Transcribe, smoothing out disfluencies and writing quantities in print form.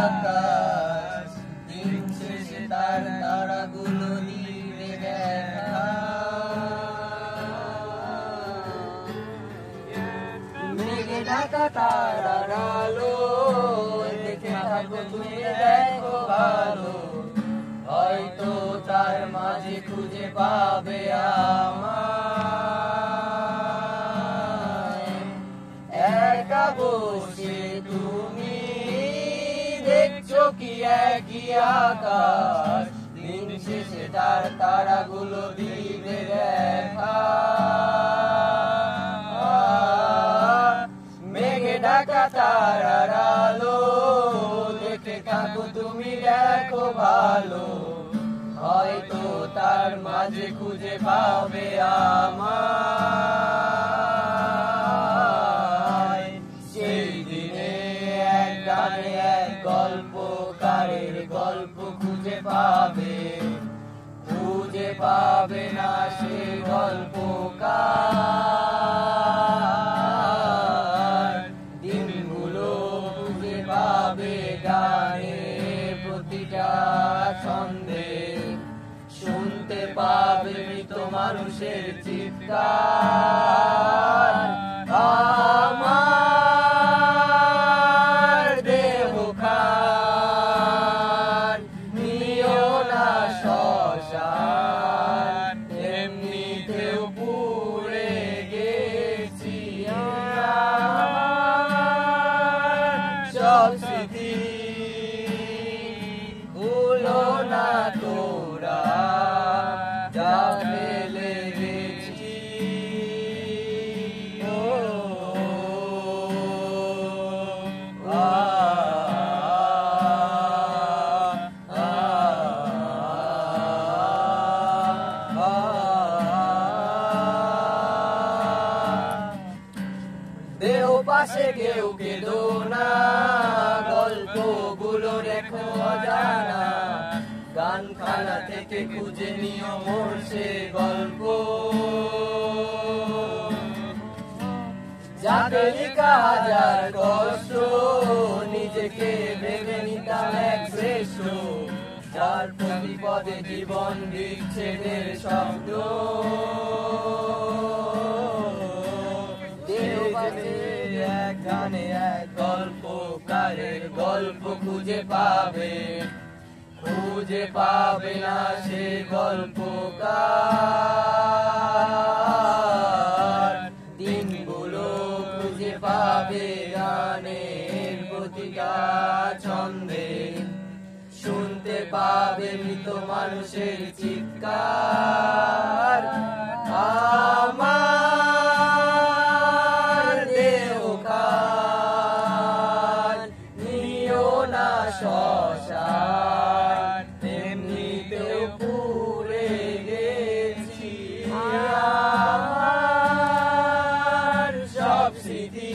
আকাশ, দিন শেষে তার তারাগুলো দিবে দেখা। মেঘে ঢাকা তারার আলো দেখে থাকো তুমি দেখো ভালো, হয়তো তার মাঝে খুঁজে পাবে আমায়। একা বসে তুমি দেখছো কি একই আকাশ, দিন শেষে তার তারাগুলো দিবে দেখা। মেঘে ঢাকা তারার আলো দেখে থাকো তুমি দেখো ভালো, হয়তো তার মাঝে খুঁজে পাবে আমায়। সেই দিনে এক গানে এক গল্পকারের গল্প খুঁজে পাবে না সে গল্পকার। দিনগুলো খুঁজে পাবে গানে প্রতিটা ছন্দে, শুনতে পাবে মৃত মানুষের চিৎকার। আমার দেহ খান নিও না শ্মশান, এমনিতেও পুড়ে গেছি সব স্মৃতি ভুলো না তোরা যা ফেলে গেছি। দেহ পাশে কেউ কেঁদো না, গল্পগুলো রেখো অজানা, গানখানা থেকে খুঁজে নিও মোর সে গল্প। যাকে লেখা হাজার কষ্ট, নিজেকে ভেবে নিতাম এক শ্রেষ্ঠ, যার প্রতি পদে জীবন বিচ্ছেদের শব্দ। এক গানে এক গল্পকারের গল্প খুঁজে পাবে না সে গল্পকার। দিনগুলো খুঁজে পাবে গানের প্রতিটা ছন্দে, শুনতে পাবে মৃত মানুষের চিৎকার। আমার দেহ খান নিও না শ্মশান, এমনিতেও পুড়ে গেছি আমার সব স্মৃতি।